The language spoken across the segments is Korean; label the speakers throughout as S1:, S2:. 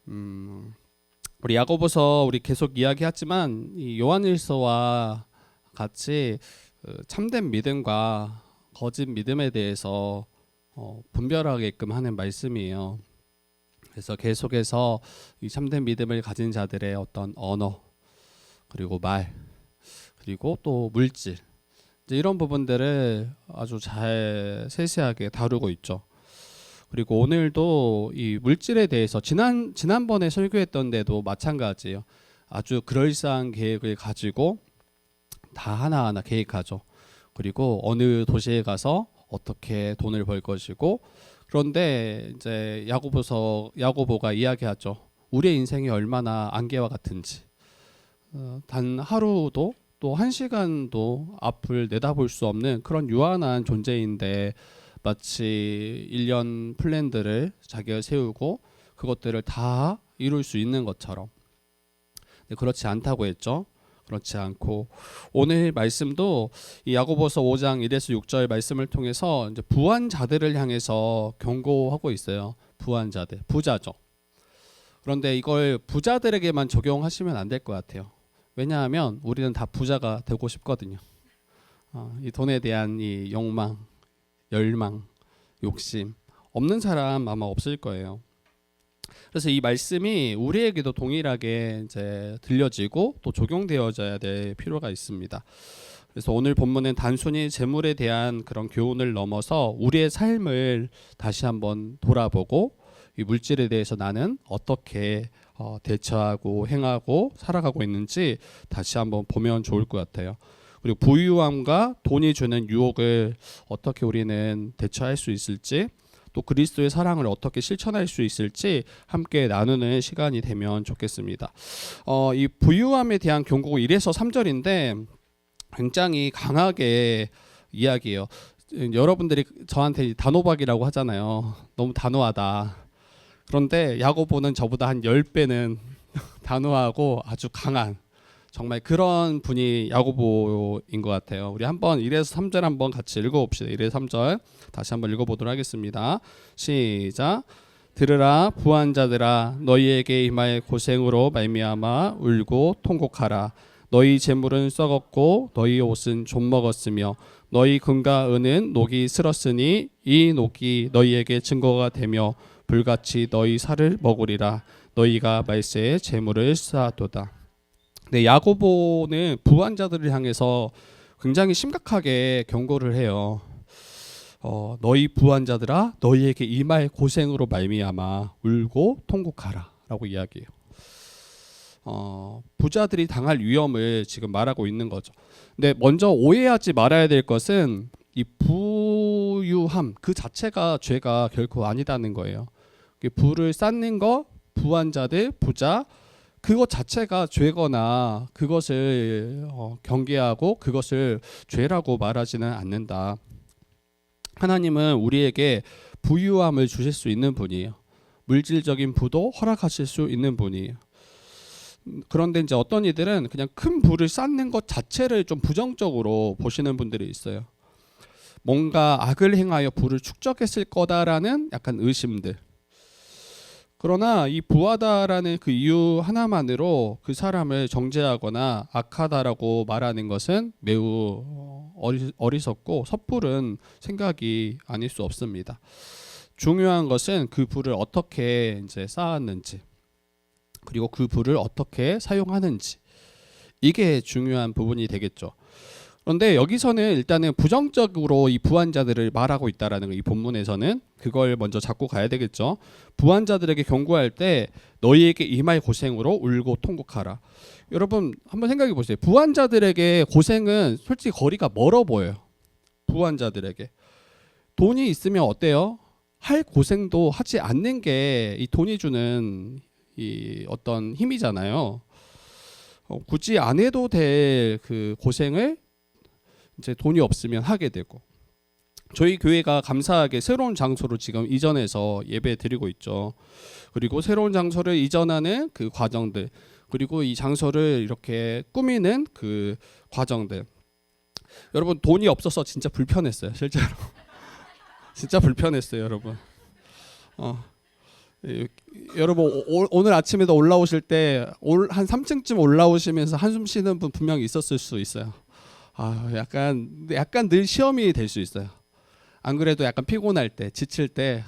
S1: 음, 우리 야고보서 우리 계속 이야기하지만 이 요한일서와 같이 참된 믿음과 거짓 믿음에 대해서 분별하게끔 하는 말씀이에요. 그래서 계속해서 이 참된 믿음을 가진 자들의 어떤 언어, 그리고 말, 그리고 또 물질, 이제 이런 부분들을 아주 잘 세세하게 다루고 있죠. 그리고 오늘도 이 물질에 대해서 지난번에 설교했던 데도 마찬가지예요. 아주 그럴싸한 계획을 가지고 다 하나하나 계획하죠. 그리고 어느 도시에 가서 어떻게 돈을 벌 것이고, 그런데 이제 야고보가 이야기하죠. 우리의 인생이 얼마나 안개와 같은지, 단 하루도 또 한 시간도 앞을 내다볼 수 없는 그런 유한한 존재인데, 마치 1년 플랜들을 자기가 세우고 그것들을 다 이룰 수 있는 것처럼. 그렇지 않다고 했죠. 그렇지 않고 오늘 말씀도 이 야고보서 5장 1에서 6절 말씀을 통해서 이제 부한 자들을 향해서 경고하고 있어요. 부한 자들, 부자죠. 그런데 이걸 부자들에게만 적용하시면 안 될 것 같아요. 왜냐하면 우리는 다 부자가 되고 싶거든요. 이 돈에 대한 이 욕망, 열망, 욕심 없는 사람 아마 없을 거예요. 그래서 이 말씀이 우리에게도 동일하게 이제 들려지고 또 적용되어져야 될 필요가 있습니다. 그래서 오늘 본문은 단순히 재물에 대한 그런 교훈을 넘어서 우리의 삶을 다시 한번 돌아보고 이 물질에 대해서 나는 어떻게 대처하고 행하고 살아가고 있는지 다시 한번 보면 좋을 것 같아요. 그리고 부유함과 돈이 주는 유혹을 어떻게 우리는 대처할 수 있을지, 또 그리스도의 사랑을 어떻게 실천할 수 있을지 함께 나누는 시간이 되면 좋겠습니다. 이 부유함에 대한 경고 1에서 3절인데 굉장히 강하게 이야기해요. 여러분들이 저한테 단호박이라고 하잖아요. 너무 단호하다. 그런데 야고보는 저보다 한 10배는 단호하고 아주 강한, 정말 그런 분이 야고보인 것 같아요. 우리 한번 1에서 3절 한번 같이 읽어봅시다. 1에서 3절 다시 한번 읽어보도록 하겠습니다. 시작. 들으라 부한 자들아, 너희에게 임할 고생으로 말미암아 울고 통곡하라. 너희 재물은 썩었고 너희 옷은 좀 먹었으며 너희 금과 은은 녹이 슬었으니 이 녹이 너희에게 증거가 되며 불같이 너희 살을 먹으리라. 너희가 말세에 재물을 쌓아도다. 네, 야고보는 부한 자들을 향해서 굉장히 심각하게 경고를 해요. 너희 부한 자들아, 너희에게 임할 고생으로 말미암아 울고 통곡하라라고 이야기해요. 부자들이 당할 위험을 지금 말하고 있는 거죠. 근데 먼저 오해하지 말아야 될 것은 이 부유함 그 자체가 죄가 결코 아니다는 거예요. 부를 쌓는 거, 부한 자들, 부자, 그것 자체가 죄거나 그것을 경계하고 그것을 죄라고 말하지는 않는다. 하나님은 우리에게 부유함을 주실 수 있는 분이에요. 물질적인 부도 허락하실 수 있는 분이에요. 그런데 이제 어떤 이들은 그냥 큰 부를 쌓는 것 자체를 좀 부정적으로 보시는 분들이 있어요. 뭔가 악을 행하여 부를 축적했을 거다라는 약간 의심들. 그러나 이 부하다라는 그 이유 하나만으로 그 사람을 정죄하거나 악하다라고 말하는 것은 매우 어리석고 섣부른 생각이 아닐 수 없습니다. 중요한 것은 그 부를 어떻게 이제 쌓았는지, 그리고 그 부를 어떻게 사용하는지, 이게 중요한 부분이 되겠죠. 그런데 여기서는 일단은 부정적으로 이 부한 자들을 말하고 있다라는 거, 이 본문에서는 그걸 먼저 잡고 가야 되겠죠. 부한 자들에게 경고할 때 너희에게 임할 고생으로 울고 통곡하라. 여러분 한번 생각해 보세요. 부한 자들에게 고생은 솔직히 거리가 멀어 보여요. 부한 자들에게 돈이 있으면 어때요? 할 고생도 하지 않는 게 이 돈이 주는 이 어떤 힘이잖아요. 굳이 안 해도 될 그 고생을 이제 돈이 없으면 하게 되고, 저희 교회가 감사하게 새로운 장소로 지금 이전해서 예배 드리고 있죠. 그리고 새로운 장소를 이전하는 그 과정들, 그리고 이 장소를 이렇게 꾸미는 그 과정들, 여러분 돈이 없어서 진짜 불편했어요. 실제로 진짜 불편했어요, 여러분. 예, 여러분 오늘 아침에도 올라오실 때 한 3층쯤 올라오시면서 한숨 쉬는 분 분명히 있었을 수 있어요. 아, 약간 늘 시험이 될 수 있어요. 안 그래도 약간 피곤할 때, 지칠 때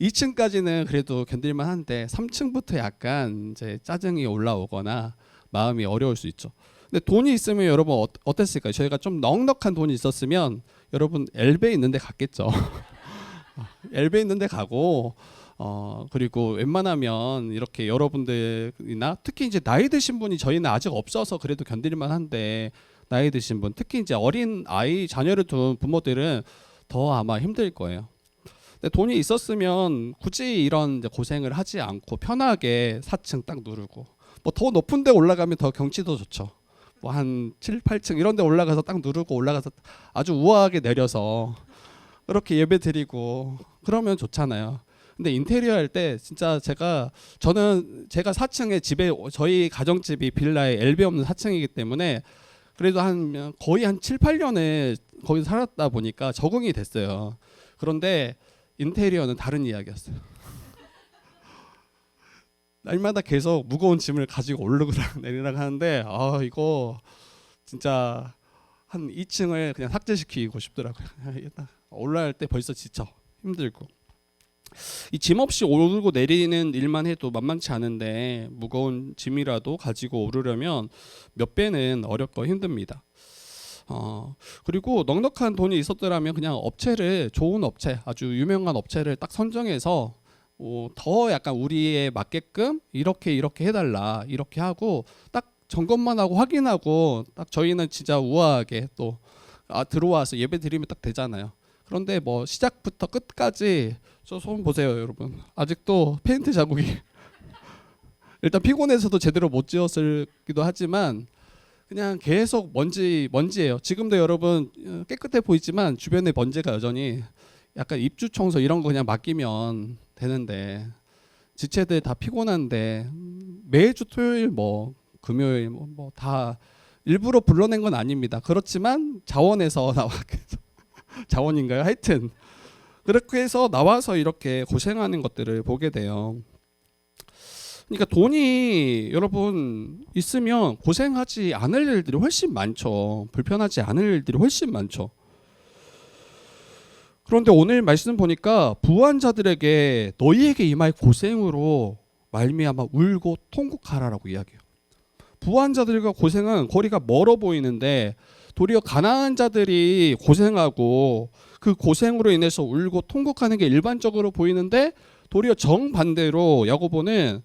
S1: 2층까지는 그래도 견딜만 한데 3층부터 약간 이제 짜증이 올라오거나 마음이 어려울 수 있죠. 근데 돈이 있으면 여러분 어땠을까요? 저희가 좀 넉넉한 돈이 있었으면 여러분 엘베 있는 데 갔겠죠. 엘베 있는 데 가고 그리고 웬만하면 이렇게 여러분들이나 특히 이제 나이 드신 분이 저희는 아직 없어서 그래도 견딜만 한데 나이 드신 분 특히 이제 어린 아이 자녀를 둔 부모들은 더 아마 힘들 거예요. 근데 돈이 있었으면 굳이 이런 이제 고생을 하지 않고 편하게 4층 딱 누르고 뭐 더 높은 데 올라가면 더 경치도 좋죠. 뭐 한 7, 8층 이런 데 올라가서 딱 누르고 올라가서 아주 우아하게 내려서 그렇게 예배 드리고 그러면 좋잖아요. 근데 인테리어 할 때 진짜 제가 4층에 집에 저희 가정집이 빌라에 엘베 없는 4층이기 때문에 그래도 거의 한 7, 8년을 거기서 살았다 보니까 적응이 됐어요. 그런데 인테리어는 다른 이야기였어요. 날마다 계속 무거운 짐을 가지고 오르락 내리락 하는데 이거 진짜 한 2층을 그냥 삭제시키고 싶더라고요. 올라갈 때 벌써 지쳐 힘들고 이 짐 없이 오르고 내리는 일만 해도 만만치 않은데 무거운 짐이라도 가지고 오르려면 몇 배는 어렵고 힘듭니다. 그리고 넉넉한 돈이 있었더라면 그냥 좋은 업체, 아주 유명한 업체를 딱 선정해서 더 약간 우리에 맞게끔 이렇게 해달라 이렇게 하고 딱 점검만 하고 확인하고 딱 저희는 진짜 우아하게 또 들어와서 예배 드리면 딱 되잖아요. 그런데 뭐 시작부터 끝까지 저 손 보세요 여러분. 아직도 페인트 자국이 일단 피곤해서도 제대로 못 지었을기도 하지만 그냥 계속 먼지예요. 지금도 여러분 깨끗해 보이지만 주변에 먼지가 여전히 약간 입주 청소 이런 거 그냥 맡기면 되는데 지체들 다 피곤한데 매주 토요일 뭐 금요일 뭐 다 일부러 불러낸 건 아닙니다. 그렇지만 자원에서 자원인가요? 하여튼 그렇게 해서 나와서 이렇게 고생하는 것들을 보게 돼요. 그러니까 돈이 여러분 있으면 고생하지 않을 일들이 훨씬 많죠. 불편하지 않을 일들이 훨씬 많죠. 그런데 오늘 말씀 보니까 부한 자들에게 너희에게 임할 고생으로 말미암아 울고 통곡하라라고 이야기해요. 부한 자들과 고생은 거리가 멀어 보이는데 도리어 가난한 자들이 고생하고 그 고생으로 인해서 울고 통곡하는 게 일반적으로 보이는데 도리어 정반대로 야고보는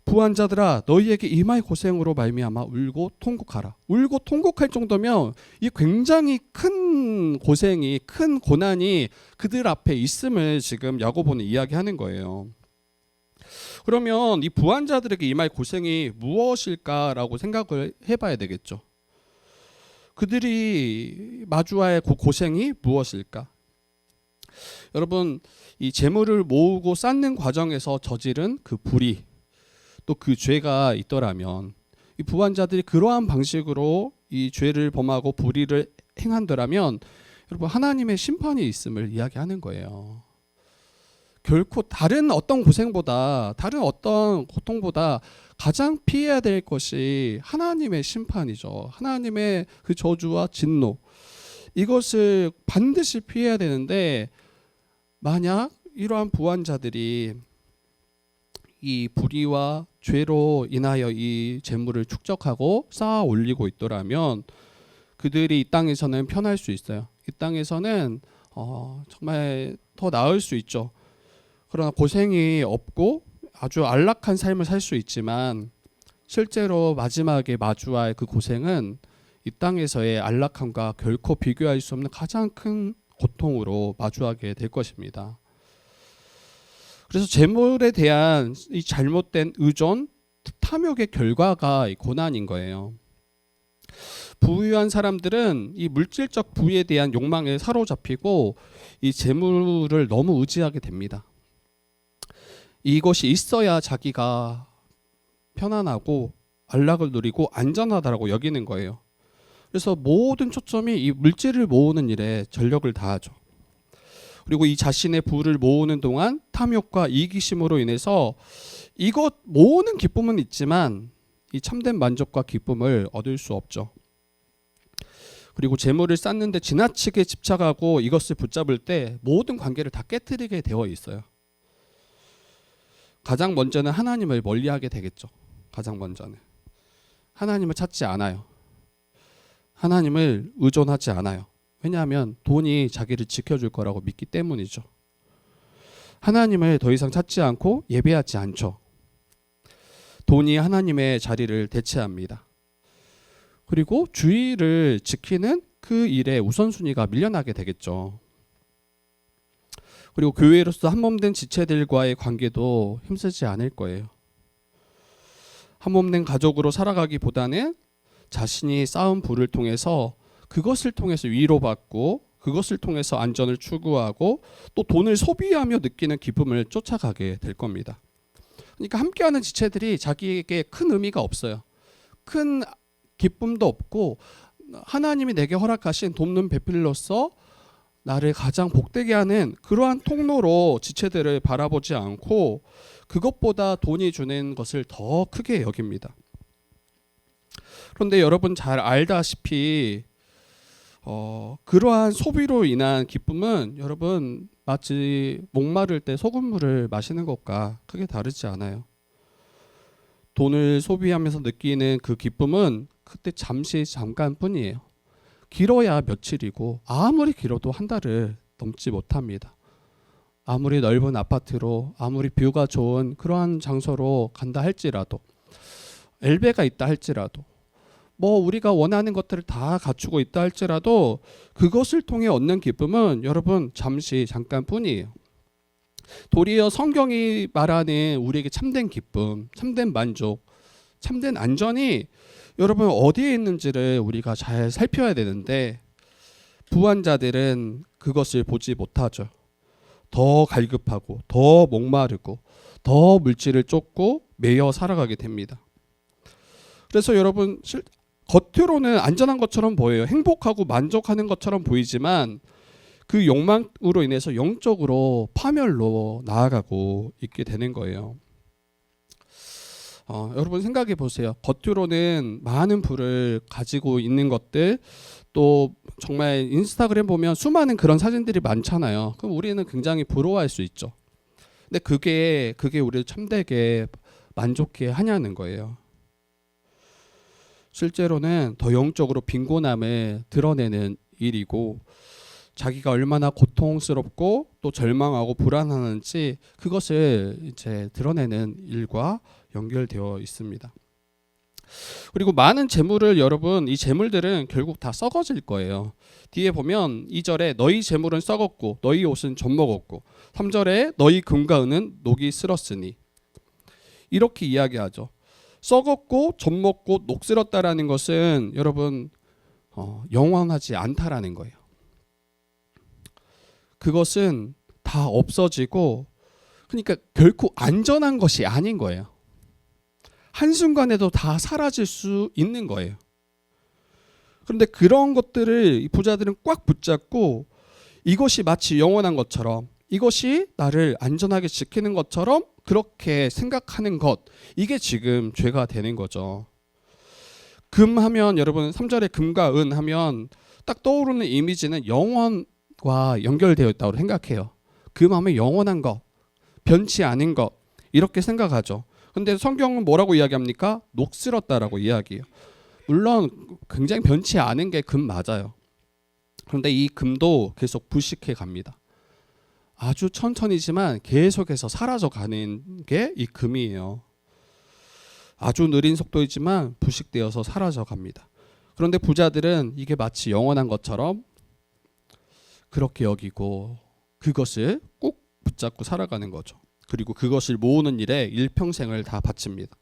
S1: 부한 자들아 너희에게 임할 고생으로 말미암아 울고 통곡하라. 울고 통곡할 정도면 이 굉장히 큰 고생이 큰 고난이 그들 앞에 있음을 지금 야고보는 이야기하는 거예요. 그러면 이 부한 자들에게 임할 고생이 무엇일까라고 생각을 해봐야 되겠죠. 그들이 마주할 고생이 무엇일까? 여러분 이 재물을 모으고 쌓는 과정에서 저지른 그 불의 또 그 죄가 있더라면 이 부한 자들이 그러한 방식으로 이 죄를 범하고 불의를 행한다면 여러분 하나님의 심판이 있음을 이야기하는 거예요. 결코 다른 어떤 고생보다 다른 어떤 고통보다 가장 피해야 될 것이 하나님의 심판이죠. 하나님의 그 저주와 진노 이것을 반드시 피해야 되는데 만약 이러한 부한 자들이 이 불의와 죄로 인하여 이 재물을 축적하고 쌓아 올리고 있더라면 그들이 이 땅에서는 편할 수 있어요. 이 땅에서는 정말 더 나을 수 있죠. 그러나 고생이 없고 아주 안락한 삶을 살 수 있지만 실제로 마지막에 마주할 그 고생은 이 땅에서의 안락함과 결코 비교할 수 없는 가장 큰 고통으로 마주하게 될 것입니다. 그래서 재물에 대한 이 잘못된 의존, 탐욕의 결과가 이 고난인 거예요. 부유한 사람들은 이 물질적 부에 대한 욕망에 사로잡히고 이 재물을 너무 의지하게 됩니다. 이것이 있어야 자기가 편안하고 안락을 누리고 안전하다라고 여기는 거예요. 그래서 모든 초점이 이 물질을 모으는 일에 전력을 다하죠. 그리고 이 자신의 부를 모으는 동안 탐욕과 이기심으로 인해서 이것 모으는 기쁨은 있지만 이 참된 만족과 기쁨을 얻을 수 없죠. 그리고 재물을 쌓는데 지나치게 집착하고 이것을 붙잡을 때 모든 관계를 다 깨트리게 되어 있어요. 가장 먼저는 하나님을 멀리하게 되겠죠. 가장 먼저는 하나님을 찾지 않아요. 하나님을 의존하지 않아요. 왜냐하면 돈이 자기를 지켜줄 거라고 믿기 때문이죠. 하나님을 더 이상 찾지 않고 예배하지 않죠. 돈이 하나님의 자리를 대체합니다. 그리고 주의를 지키는 그 일에 우선순위가 밀려나게 되겠죠. 그리고 교회로서 한몸된 지체들과의 관계도 힘쓰지 않을 거예요. 한몸된 가족으로 살아가기보다는 자신이 쌓은 부를 통해서 그것을 통해서 위로받고 그것을 통해서 안전을 추구하고 또 돈을 소비하며 느끼는 기쁨을 쫓아가게 될 겁니다. 그러니까 함께하는 지체들이 자기에게 큰 의미가 없어요. 큰 기쁨도 없고 하나님이 내게 허락하신 돕는 배필로서 나를 가장 복되게 하는 그러한 통로로 지체들을 바라보지 않고 그것보다 돈이 주는 것을 더 크게 여깁니다. 그런데 여러분 잘 알다시피 그러한 소비로 인한 기쁨은 여러분 마치 목마를 때 소금물을 마시는 것과 크게 다르지 않아요. 돈을 소비하면서 느끼는 그 기쁨은 그때 잠깐뿐이에요. 길어야 며칠이고 아무리 길어도 한 달을 넘지 못합니다. 아무리 넓은 아파트로 아무리 뷰가 좋은 그러한 장소로 간다 할지라도 엘베가 있다 할지라도 뭐 우리가 원하는 것들을 다 갖추고 있다 할지라도 그것을 통해 얻는 기쁨은 여러분 잠깐뿐이에요. 도리어 성경이 말하는 우리에게 참된 기쁨, 참된 만족, 참된 안전이 여러분 어디에 있는지를 우리가 잘 살펴야 되는데 부한 자들은 그것을 보지 못하죠. 더 갈급하고 더 목마르고 더 물질을 쫓고 매여 살아가게 됩니다. 그래서 여러분 겉으로는 안전한 것처럼 보여요. 행복하고 만족하는 것처럼 보이지만 그 욕망으로 인해서 영적으로 파멸로 나아가고 있게 되는 거예요. 여러분 생각해 보세요. 겉으로는 많은 부를 가지고 있는 것들 또 정말 인스타그램 보면 수많은 그런 사진들이 많잖아요. 그럼 우리는 굉장히 부러워할 수 있죠. 근데 그게 우리를 참되게 만족해 하냐는 거예요. 실제로는 더 영적으로 빈곤함을 드러내는 일이고 자기가 얼마나 고통스럽고 또 절망하고 불안하는지 그것을 이제 드러내는 일과 연결되어 있습니다. 그리고 많은 재물을 여러분 이 재물들은 결국 다 썩어질 거예요. 뒤에 보면 2절에 너희 재물은 썩었고 너희 옷은 젖먹었고 3절에 너희 금과 은은 녹이 슬었으니 이렇게 이야기하죠. 썩었고 젖먹고 녹슬었다라는 것은 여러분 영원하지 않다라는 거예요. 그것은 다 없어지고 그러니까 결코 안전한 것이 아닌 거예요. 한순간에도 다 사라질 수 있는 거예요. 그런데 그런 것들을 이 부자들은 꽉 붙잡고 이것이 마치 영원한 것처럼 이것이 나를 안전하게 지키는 것처럼 그렇게 생각하는 것 이게 지금 죄가 되는 거죠. 금 하면 여러분 3절에 금과 은 하면 딱 떠오르는 이미지는 영원과 연결되어 있다고 생각해요. 금 하면 영원한 것, 변치 않은 것 이렇게 생각하죠. 근데 성경은 뭐라고 이야기합니까? 녹슬었다라고 이야기해요. 물론 굉장히 변치 않은 게 금 맞아요. 그런데 이 금도 계속 부식해 갑니다. 아주 천천히지만 계속해서 사라져 가는 게 이 금이에요. 아주 느린 속도이지만 부식되어서 사라져 갑니다. 그런데 부자들은 이게 마치 영원한 것처럼 그렇게 여기고 그것을 꼭 붙잡고 살아가는 거죠. 그리고 그것을 모으는 일에 일평생을 다 바칩니다.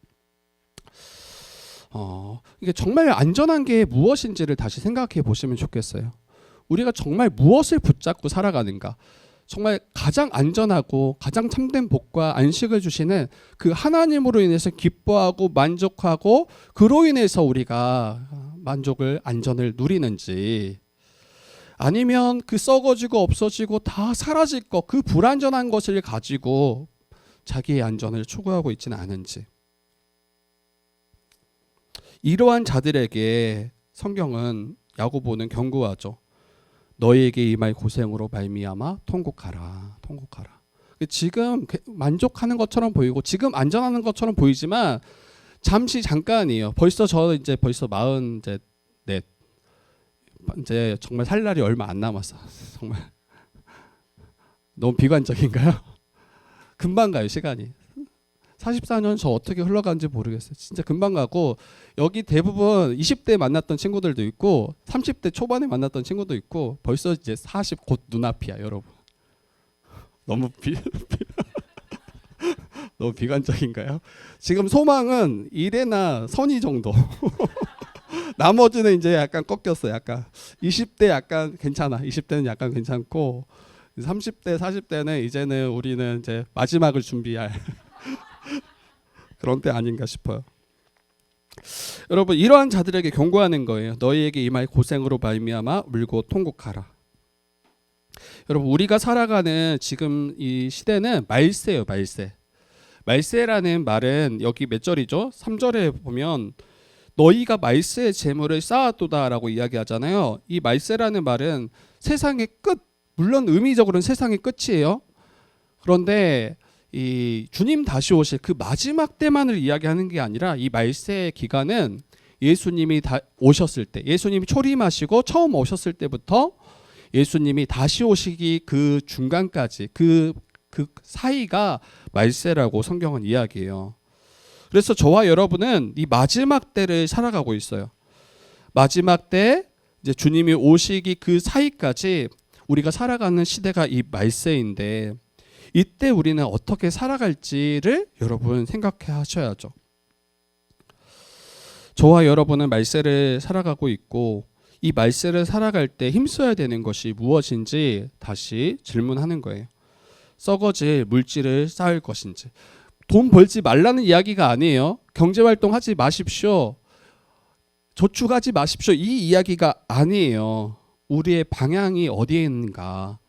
S1: 이게 정말 안전한 게 무엇인지를 다시 생각해 보시면 좋겠어요. 우리가 정말 무엇을 붙잡고 살아가는가? 정말 가장 안전하고 가장 참된 복과 안식을 주시는 그 하나님으로 인해서 기뻐하고 만족하고 그로 인해서 우리가 만족을 안전을 누리는지 아니면 그 썩어지고 없어지고 다 사라질 것, 그 불완전한 것을 가지고 자기의 안전을 추구하고 있지는 않은지. 이러한 자들에게 성경은 야고보는 경고하죠. 너희에게 임할 고생으로 말미암아 통곡하라. 통곡하라. 지금 만족하는 것처럼 보이고 지금 안전하는 것처럼 보이지만 잠시 잠깐이에요. 벌써 벌써 44 이제 정말 살 날이 얼마 안 남았어. 정말 너무 비관적인가요? 금방 가요, 시간이. 44년 저 어떻게 흘러가는지 모르겠어요. 진짜 금방 가고, 여기 대부분 20대 만났던 친구들도 있고 30대 초반에 만났던 친구도 있고 벌써 이제 40 곧 눈앞이야, 여러분. 너무 너무 비관적인가요? 지금 소망은 이래나 선의 정도. 나머지는 이제 약간 꺾였어. 약간 20대 약간 괜찮아. 20대는 약간 괜찮고 30대, 40대는 이제는 우리는 이제 마지막을 준비할 그런 때 아닌가 싶어요. 여러분, 이러한 자들에게 경고하는 거예요. 너희에게 임할 고생으로 말미암아 울고 통곡하라. 여러분, 우리가 살아가는 지금 이 시대는 말세예요, 말세. 말세라는 말은 여기 몇 절이죠? 3절에 보면 너희가 말세의 재물을 쌓아두다라고 이야기하잖아요. 이 말세라는 말은 세상의 끝, 물론 의미적으로는 세상의 끝이에요. 그런데 이 주님 다시 오실 그 마지막 때만을 이야기하는 게 아니라 이 말세의 기간은 예수님이 오셨을 때, 예수님이 초림하시고 처음 오셨을 때부터 예수님이 다시 오시기 그 중간까지 그 사이가 말세라고 성경은 이야기해요. 그래서 저와 여러분은 이 마지막 때를 살아가고 있어요. 마지막 때 이제 주님이 오시기 그 사이까지 우리가 살아가는 시대가 이 말세인데, 이때 우리는 어떻게 살아갈지를 여러분 생각해 하셔야죠. 저와 여러분은 말세를 살아가고 있고, 이 말세를 살아갈 때 힘써야 되는 것이 무엇인지 다시 질문하는 거예요. 썩어질 물질을 쌓을 것인지. 돈 벌지 말라는 이야기가 아니에요. 경제활동 하지 마십시오. 저축하지 마십시오. 이 이야기가 아니에요. 우리의 방향이 어디에 있는가.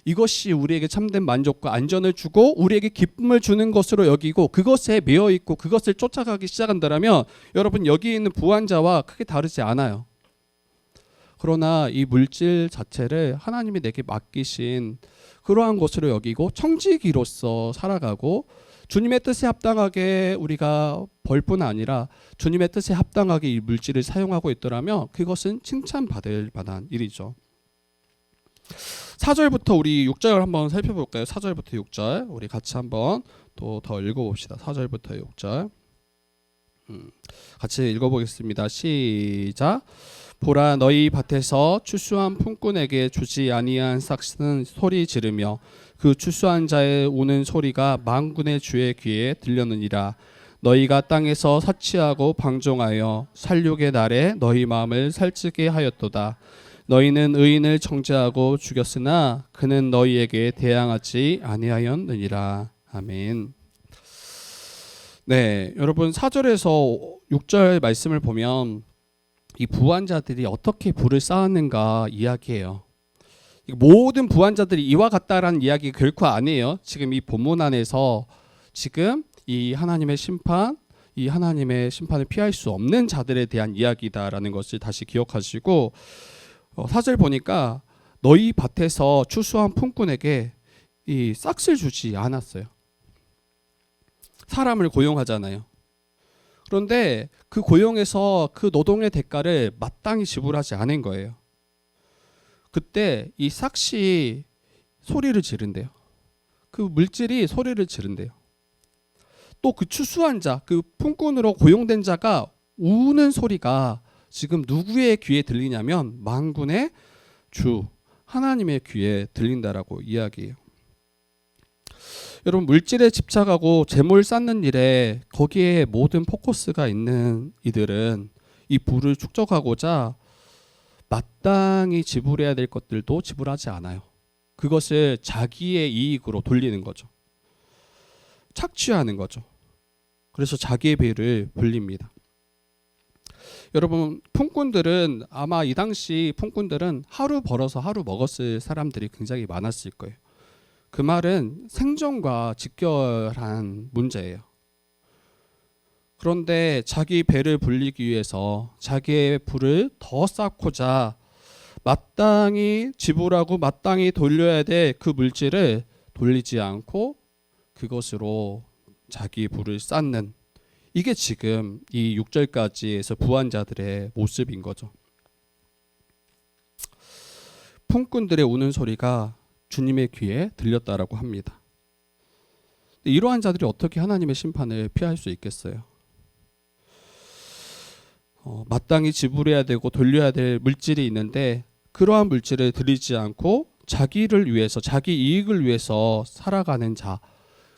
S1: 이것이 우리에게 참된 만족과 안전을 주고 우리에게 기쁨을 주는 것으로 여기고 그것에 매여 있고 그것을 쫓아가기 시작한다면 여러분, 여기 있는 부한자와 크게 다르지 않아요. 그러나 이 물질 자체를 하나님이 내게 맡기신 그러한 것으로 여기고 청지기로서 살아가고, 주님의 뜻에 합당하게 우리가 벌 뿐 아니라 주님의 뜻에 합당하게 이 물질을 사용하고 있더라면 그것은 칭찬받을 만한 일이죠. 4절부터 우리 6절 한번 살펴볼까요? 4절부터 6절 우리 같이 한번 또 더 읽어봅시다. 4절부터 6절 같이 읽어보겠습니다. 시작. 보라, 너희 밭에서 추수한 품꾼에게 주지 아니한 삭스는 소리 지르며 그 추수한 자의 우는 소리가 만군의 주의 귀에 들렸느니라. 너희가 땅에서 사치하고 방종하여 살육의 날에 너희 마음을 살찌게 하였도다. 너희는 의인을 정죄하고 죽였으나 그는 너희에게 대항하지 아니하였느니라. 아멘. 네, 여러분 4절에서 6절 말씀을 보면 이 부한자들이 어떻게 부를 쌓았는가 이야기해요. 모든 부한자들이 이와 같다라는 이야기 결코 아니에요. 지금 이 본문 안에서 지금 이 하나님의 심판, 이 하나님의 심판을 피할 수 없는 자들에 대한 이야기다라는 것을 다시 기억하시고, 4절 보니까 너희 밭에서 추수한 품꾼에게 이 싹을 주지 않았어요. 사람을 고용하잖아요. 그런데 그 고용에서 그 노동의 대가를 마땅히 지불하지 않은 거예요. 그때 이 삭시 소리를 지른대요. 그 물질이 소리를 지른대요. 또 그 추수한 자, 그 품꾼으로 고용된 자가 우는 소리가 지금 누구의 귀에 들리냐면 만군의 주 하나님의 귀에 들린다라고 이야기해요. 여러분, 물질에 집착하고 재물 쌓는 일에 거기에 모든 포커스가 있는 이들은 이 부를 축적하고자 마땅히 지불해야 될 것들도 지불하지 않아요. 그것을 자기의 이익으로 돌리는 거죠. 착취하는 거죠. 그래서 자기의 배를 불립니다. 여러분, 폭군들은 아마 이 당시 폭군들은 하루 벌어서 하루 먹었을 사람들이 굉장히 많았을 거예요. 그 말은 생존과 직결한 문제예요. 그런데 자기 배를 불리기 위해서 자기의 부를 더 쌓고자 마땅히 지불하고 마땅히 돌려야 될 그 물질을 돌리지 않고 그것으로 자기 부를 쌓는, 이게 지금 이 6절까지에서 부한자들의 모습인 거죠. 폭군들의 우는 소리가 주님의 귀에 들렸다라고 합니다. 이러한 자들이 어떻게 하나님의 심판을 피할 수 있겠어요? 마땅히 지불해야 되고 돌려야 될 물질이 있는데 그러한 물질을 드리지 않고 자기를 위해서, 자기 이익을 위해서 살아가는 자,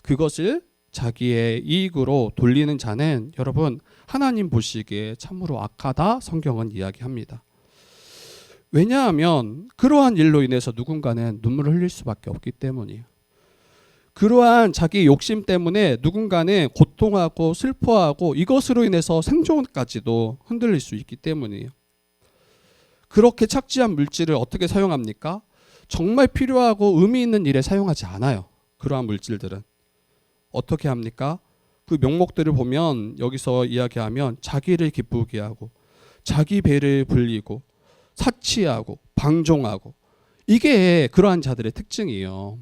S1: 그것을 자기의 이익으로 돌리는 자는 여러분 하나님 보시기에 참으로 악하다, 성경은 이야기합니다. 왜냐하면 그러한 일로 인해서 누군가는 눈물을 흘릴 수밖에 없기 때문이에요. 그러한 자기 욕심 때문에 누군가는 고통하고 슬퍼하고 이것으로 인해서 생존까지도 흔들릴 수 있기 때문이에요. 그렇게 착취한 물질을 어떻게 사용합니까? 정말 필요하고 의미 있는 일에 사용하지 않아요. 그러한 물질들은 어떻게 합니까? 그 명목들을 보면 여기서 이야기하면 자기를 기쁘게 하고 자기 배를 불리고 사치하고 방종하고, 이게 그러한 자들의 특징이에요.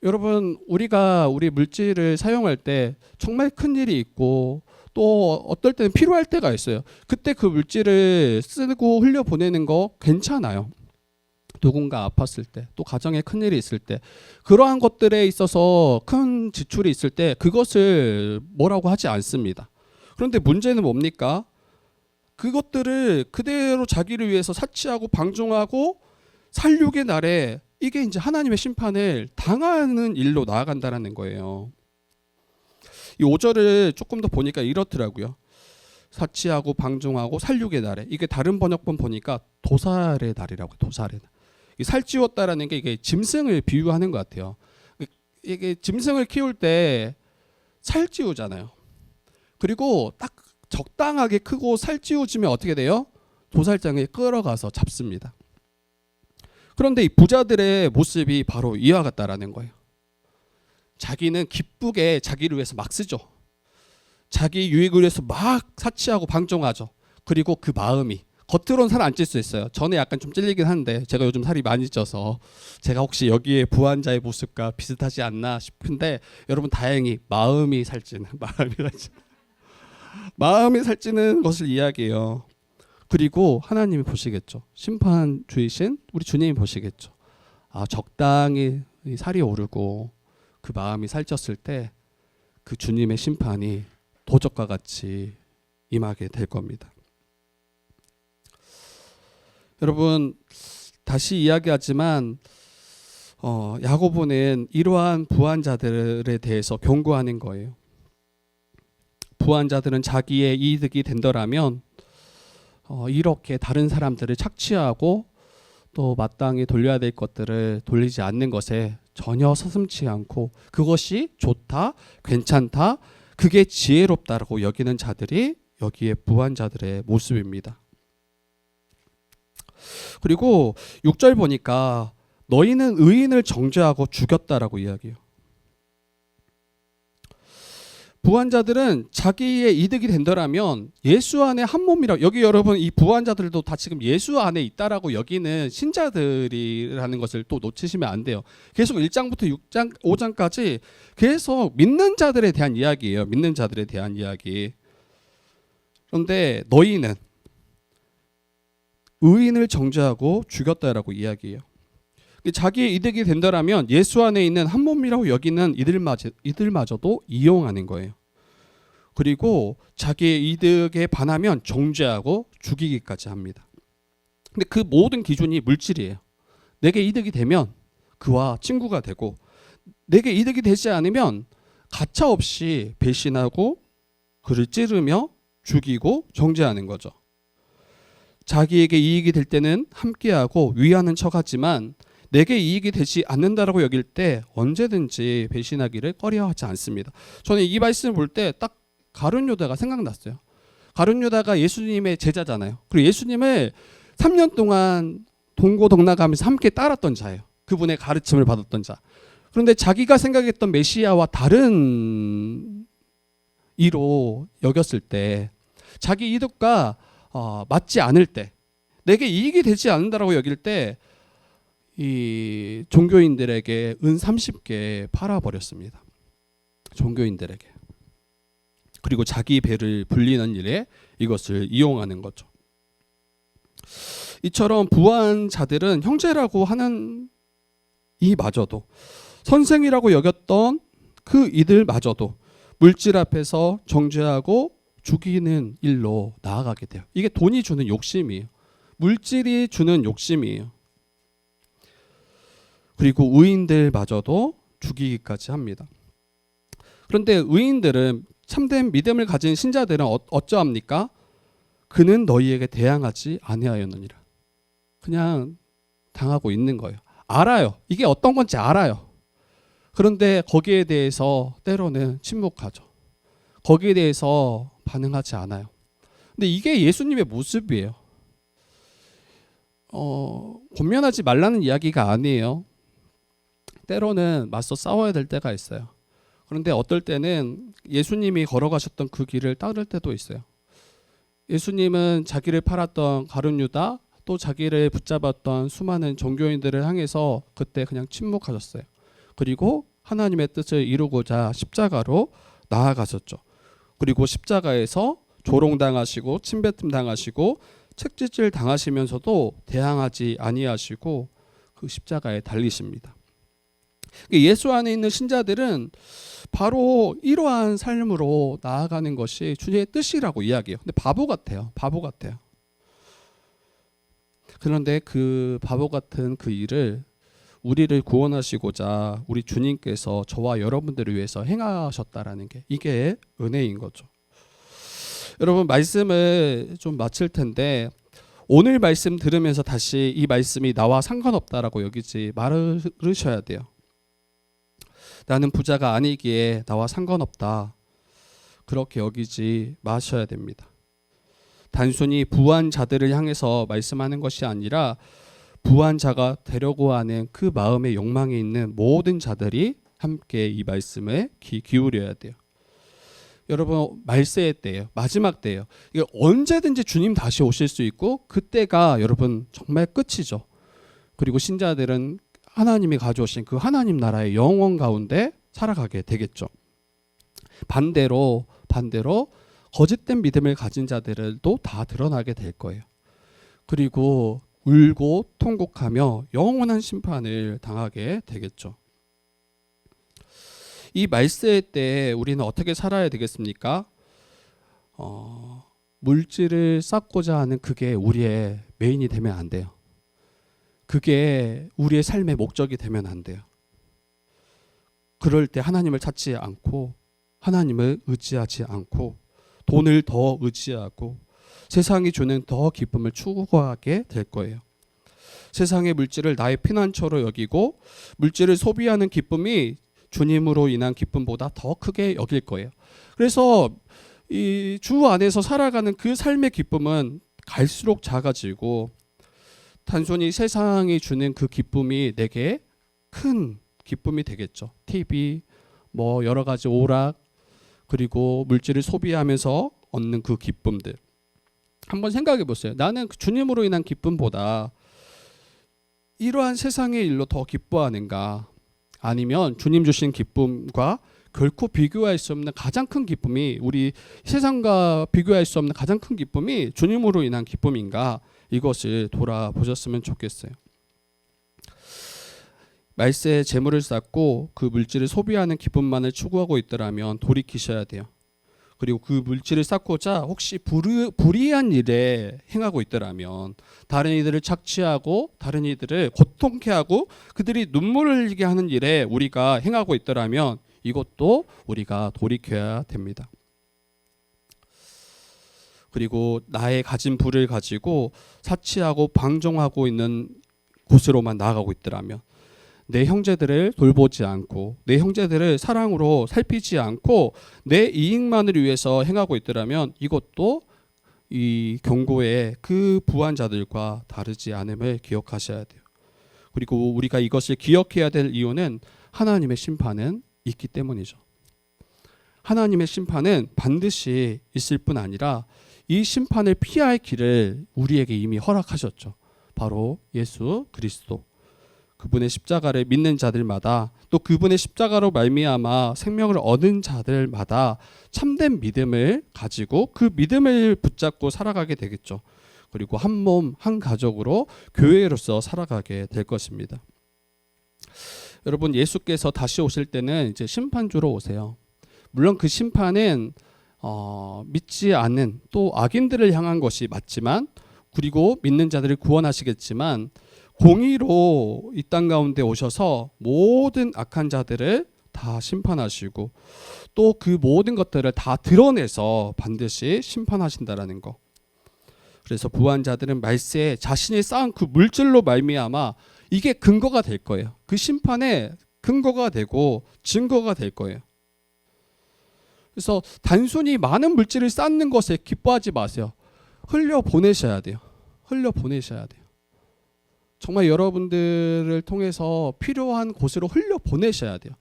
S1: 여러분, 우리가 우리 물질을 사용할 때 정말 큰 일이 있고 또 어떨 때는 필요할 때가 있어요. 그때 그 물질을 쓰고 흘려보내는 거 괜찮아요. 누군가 아팠을 때, 또 가정에 큰 일이 있을 때, 그러한 것들에 있어서 큰 지출이 있을 때 그것을 뭐라고 하지 않습니다. 그런데 문제는 뭡니까? 그것들을 그대로 자기를 위해서 사치하고 방종하고 살육의 날에 이게 이제 하나님의 심판을 당하는 일로 나아간다는 거예요. 이 5절을 조금 더 보니까 이렇더라고요. 사치하고 방종하고 살육의 날에, 이게 다른 번역본 보니까 도살의 날이라고. 도살의 날. 이 살찌웠다라는 게 이게 짐승을 비유하는 것 같아요. 이게 짐승을 키울 때 살찌우잖아요. 그리고 딱 적당하게 크고 살찌우지면 어떻게 돼요? 도살장에 끌어가서 잡습니다. 그런데 이 부자들의 모습이 바로 이와 같다라는 거예요. 자기는 기쁘게 자기를 위해서 막 쓰죠. 자기 유익을 위해서 막 사치하고 방종하죠. 그리고 그 마음이 겉으로는 살 안 찔 수 있어요. 전에 약간 좀 찔리긴 한데 제가 요즘 살이 많이 쪄서 제가 혹시 여기에 부한자의 모습과 비슷하지 않나 싶은데, 여러분 다행히 마음이 살찌는 마음이 살찌는 것을 이야기해요. 그리고 하나님이 보시겠죠. 심판주이신 우리 주님이 보시겠죠. 아, 적당히 살이 오르고 그 마음이 살쪘을 때 그 주님의 심판이 도적과 같이 임하게 될 겁니다. 여러분, 다시 이야기하지만 야고보는 이러한 부한 자들에 대해서 경고하는 거예요. 부한 자들은 자기의 이득이 된다라면 이렇게 다른 사람들을 착취하고 또 마땅히 돌려야 될 것들을 돌리지 않는 것에 전혀 서슴지 않고 그것이 좋다, 괜찮다, 그게 지혜롭다라고 여기는 자들이 여기에 부한 자들의 모습입니다. 그리고 6절 보니까 너희는 의인을 정죄하고 죽였다라고 이야기해요. 부한자들은 자기의 이득이 된다라면 예수 안에 한 몸이라, 여기 여러분 이 부한자들도 다 지금 예수 안에 있다라고 여기는 신자들이라는 것을 또 놓치시면 안 돼요. 계속 1장부터 6장 5장까지 계속 믿는 자들에 대한 이야기예요. 믿는 자들에 대한 이야기. 그런데 너희는 의인을 정죄하고 죽였다라고 이야기해요. 자기의 이득이 된다라면 예수 안에 있는 한 몸이라고 여기는 이들마저도 이용하는 거예요. 그리고 자기의 이득에 반하면 정죄하고 죽이기까지 합니다. 근데 그 모든 기준이 물질이에요. 내게 이득이 되면 그와 친구가 되고, 내게 이득이 되지 않으면 가차없이 배신하고 그를 찌르며 죽이고 정죄하는 거죠. 자기에게 이익이 될 때는 함께하고 위하는 척하지만 내게 이익이 되지 않는다라고 여길 때 언제든지 배신하기를 꺼려하지 않습니다. 저는 이 말씀을 볼 때 딱 가룟 유다가 생각났어요. 가룟 유다가 예수님의 제자잖아요. 그리고 예수님을 3년 동안 동고동락하면서 함께 따랐던 자예요. 그분의 가르침을 받았던 자. 그런데 자기가 생각했던 메시아와 다른 이로 여겼을 때, 자기 이득과 맞지 않을 때, 내게 이익이 되지 않는다라고 여길 때, 이 종교인들에게 은 30개 팔아버렸습니다. 종교인들에게. 그리고 자기 배를 불리는 일에 이것을 이용하는 거죠. 이처럼 부한 자들은 형제라고 하는 이마저도, 선생이라고 여겼던 그 이들마저도 물질 앞에서 정죄하고 죽이는 일로 나아가게 돼요. 이게 돈이 주는 욕심이에요. 물질이 주는 욕심이에요. 그리고 의인들마저도 죽이기까지 합니다. 그런데 의인들은, 참된 믿음을 가진 신자들은 어쩌합니까? 그는 너희에게 대항하지 아니하였느니라. 그냥 당하고 있는 거예요. 알아요. 이게 어떤 건지 알아요. 그런데 거기에 대해서 때로는 침묵하죠. 거기에 대해서 반응하지 않아요. 근데 이게 예수님의 모습이에요. 권면하지 말라는 이야기가 아니에요. 때로는 맞서 싸워야 될 때가 있어요. 그런데 어떨 때는 예수님이 걸어가셨던 그 길을 따를 때도 있어요. 예수님은 자기를 팔았던 가룟 유다, 또 자기를 붙잡았던 수많은 종교인들을 향해서 그때 그냥 침묵하셨어요. 그리고 하나님의 뜻을 이루고자 십자가로 나아가셨죠. 그리고 십자가에서 조롱당하시고 침뱉음 당하시고 책짓질 당하시면서도 대항하지 아니하시고 그 십자가에 달리십니다. 예수 안에 있는 신자들은 바로 이러한 삶으로 나아가는 것이 주님의 뜻이라고 이야기해요. 근데 바보 같아요. 그런데 그 바보 같은 그 일을 우리를 구원하시고자 우리 주님께서 저와 여러분들을 위해서 행하셨다라는 게, 이게 은혜인 거죠. 여러분, 말씀을 좀 마칠 텐데, 오늘 말씀 들으면서 다시 이 말씀이 나와 상관없다라고 여기지 말으셔야 돼요. 나는 부자가 아니기에 나와 상관없다, 그렇게 여기지 마셔야 됩니다. 단순히 부한 자들을 향해서 말씀하는 것이 아니라 부한 자가 되려고 하는 그 마음의 욕망이 있는 모든 자들이 함께 이 말씀에 귀 기울여야 돼요. 여러분, 말세의 때예요. 마지막 때예요. 이게 언제든지 주님 다시 오실 수 있고, 그때가 여러분 정말 끝이죠. 그리고 신자들은 하나님이 가져오신 그 하나님 나라의 영원 가운데 살아가게 되겠죠. 반대로 거짓된 믿음을 가진 자들도 다 드러나게 될 거예요. 그리고 울고 통곡하며 영원한 심판을 당하게 되겠죠. 이 말세의 때 우리는 어떻게 살아야 되겠습니까? 물질을 쌓고자 하는 그게 우리의 메인이 되면 안 돼요. 그게 우리의 삶의 목적이 되면 안 돼요. 그럴 때 하나님을 찾지 않고, 하나님을 의지하지 않고, 돈을 더 의지하고 세상이 주는 더 기쁨을 추구하게 될 거예요. 세상의 물질을 나의 피난처로 여기고 물질을 소비하는 기쁨이 주님으로 인한 기쁨보다 더 크게 여길 거예요. 그래서 이 주 안에서 살아가는 그 삶의 기쁨은 갈수록 작아지고, 단순히 세상이 주는 그 기쁨이 내게 큰 기쁨이 되겠죠. TV, 뭐 여러 가지 오락, 그리고 물질을 소비하면서 얻는 그 기쁨들. 한번 생각해 보세요. 나는 주님으로 인한 기쁨보다 이러한 세상의 일로 더 기뻐하는가? 아니면 주님 주신 기쁨과 결코 비교할 수 없는 가장 큰 기쁨이, 우리 세상과 비교할 수 없는 가장 큰 기쁨이 주님으로 인한 기쁨인가? 이것을 돌아보셨으면 좋겠어요. 말세에 재물을 쌓고 그 물질을 소비하는 기쁨만을 추구하고 있더라면 돌이키셔야 돼요. 그리고 그 물질을 쌓고자 혹시 불의한 일에 행하고 있더라면, 다른 이들을 착취하고 다른 이들을 고통케 하고 그들이 눈물을 흘리게 하는 일에 우리가 행하고 있더라면 이것도 우리가 돌이켜야 됩니다. 그리고 나의 가진 부를 가지고 사치하고 방종하고 있는 곳으로만 나아가고 있더라면, 내 형제들을 돌보지 않고 내 형제들을 사랑으로 살피지 않고 내 이익만을 위해서 행하고 있더라면 이것도 이 경고에 그 부한 자들과 다르지 않음을 기억하셔야 돼요. 그리고 우리가 이것을 기억해야 될 이유는 하나님의 심판은 있기 때문이죠. 하나님의 심판은 반드시 있을 뿐 아니라 이 심판을 피할 길을 우리에게 이미 허락하셨죠. 바로 예수 그리스도. 그분의 십자가를 믿는 자들마다, 또 그분의 십자가로 말미암아 생명을 얻은 자들마다 참된 믿음을 가지고 그 믿음을 붙잡고 살아가게 되겠죠. 그리고 한 몸, 한 가족으로 교회로서 살아가게 될 것입니다. 여러분, 예수께서 다시 오실 때는 이제 심판주로 오세요. 물론 그 심판은 믿지 않는 또 악인들을 향한 것이 맞지만, 그리고 믿는 자들을 구원하시겠지만, 공의로 이 땅 가운데 오셔서 모든 악한 자들을 다 심판하시고 또 그 모든 것들을 다 드러내서 반드시 심판하신다라는 거. 그래서 부한 자들은 말세에 자신이 쌓은 그 물질로 말미암아 이게 근거가 될 거예요. 그 심판의 근거가 되고 증거가 될 거예요. 그래서 단순히 많은 물질을 쌓는 것에 기뻐하지 마세요. 흘려 보내셔야 돼요. 흘려 보내셔야 돼요. 정말 여러분들을 통해서 필요한 곳으로 흘려 보내셔야 돼요.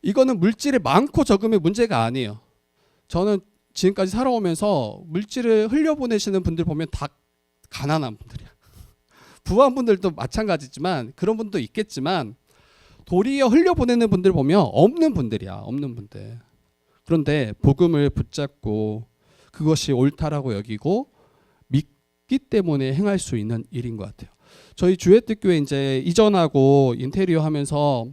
S1: 이거는 물질이 많고 적음의 문제가 아니에요. 저는 지금까지 살아오면서 물질을 흘려 보내시는 분들 보면 다 가난한 분들이야. 부한 분들도 마찬가지지만 그런 분도 있겠지만 도리어 흘려 보내는 분들 보면 없는 분들이야. 없는 분들. 그런데 복음을 붙잡고 그것이 옳다라고 여기고 믿기 때문에 행할 수 있는 일인 것 같아요. 저희 주회특교회 이제 이전하고 인테리어 하면서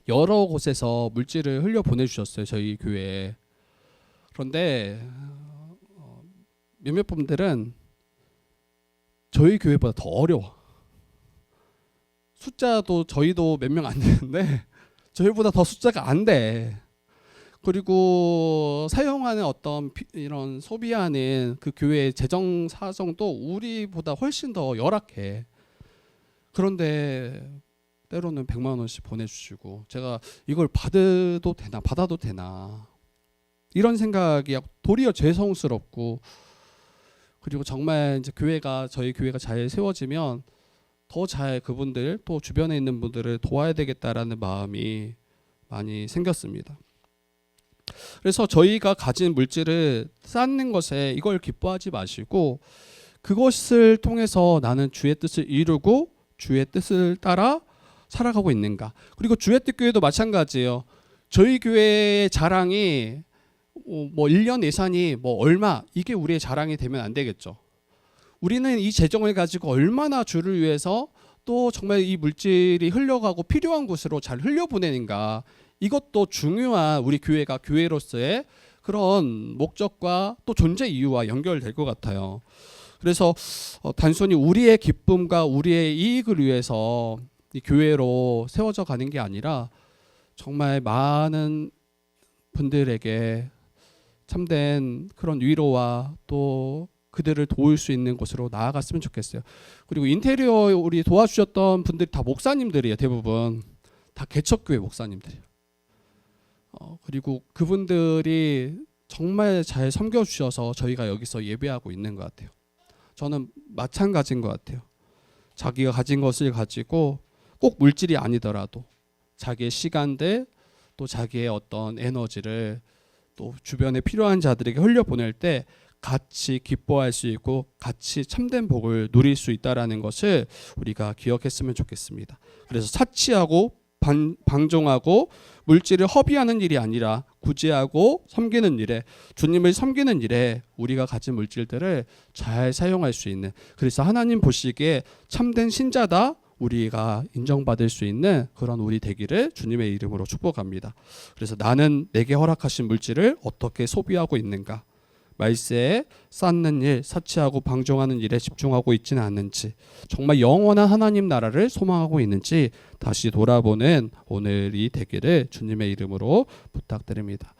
S1: 여러 곳에서 물질을 흘려 보내주셨어요. 저희 교회에. 그런데 몇몇 분들은 저희 교회보다 더 어려워. 숫자도 저희도 몇 명 안 되는데 저희보다 더 숫자가 안 돼. 그리고 사용하는 어떤 이런 소비하는 그 교회의 재정 사정도 우리보다 훨씬 더 열악해. 그런데 때로는 100만 원씩 보내주시고 제가 이걸 받아도 되나 이런 생각이 도리어 죄송스럽고, 그리고 정말 이제 저희 교회가 잘 세워지면 더 잘 그분들 또 주변에 있는 분들을 도와야 되겠다라는 마음이 많이 생겼습니다. 그래서 저희가 가진 물질을 쌓는 것에 이걸 기뻐하지 마시고 그것을 통해서 나는 주의 뜻을 이루고 주의 뜻을 따라 살아가고 있는가. 그리고 주회특교회도 마찬가지예요. 저희 교회의 자랑이 뭐 1년 예산이 뭐 얼마, 이게 우리의 자랑이 되면 안 되겠죠. 우리는 이 재정을 가지고 얼마나 주를 위해서 또 정말 이 물질이 흘러가고 필요한 곳으로 잘 흘려보내는가. 이것도 중요한 우리 교회가 교회로서의 그런 목적과 또 존재 이유와 연결될 것 같아요. 그래서 단순히 우리의 기쁨과 우리의 이익을 위해서 이 교회로 세워져 가는 게 아니라 정말 많은 분들에게 참된 그런 위로와 또 그들을 도울 수 있는 곳으로 나아갔으면 좋겠어요. 그리고 인테리어 우리 도와주셨던 분들이 다 목사님들이에요. 대부분 다 개척교회 목사님들이에요. 그리고 그분들이 정말 잘 섬겨주셔서 저희가 여기서 예배하고 있는 것 같아요. 저는 마찬가지인 것 같아요. 자기가 가진 것을 가지고 꼭 물질이 아니더라도 자기의 시간들 또 자기의 어떤 에너지를 또 주변에 필요한 자들에게 흘려보낼 때 같이 기뻐할 수 있고 같이 참된 복을 누릴 수 있다라는 것을 우리가 기억했으면 좋겠습니다. 그래서 사치하고 방종하고 물질을 허비하는 일이 아니라 구제하고 섬기는 일에, 주님을 섬기는 일에 우리가 가진 물질들을 잘 사용할 수 있는, 그래서 하나님 보시기에 참된 신자다 우리가 인정받을 수 있는 그런 우리 되기를 주님의 이름으로 축복합니다. 그래서 나는 내게 허락하신 물질을 어떻게 소비하고 있는가, 말세에 쌓는 일, 사치하고 방종하는 일에 집중하고 있지는 않는지, 정말 영원한 하나님 나라를 소망하고 있는지 다시 돌아보는 오늘이 되기를 주님의 이름으로 부탁드립니다.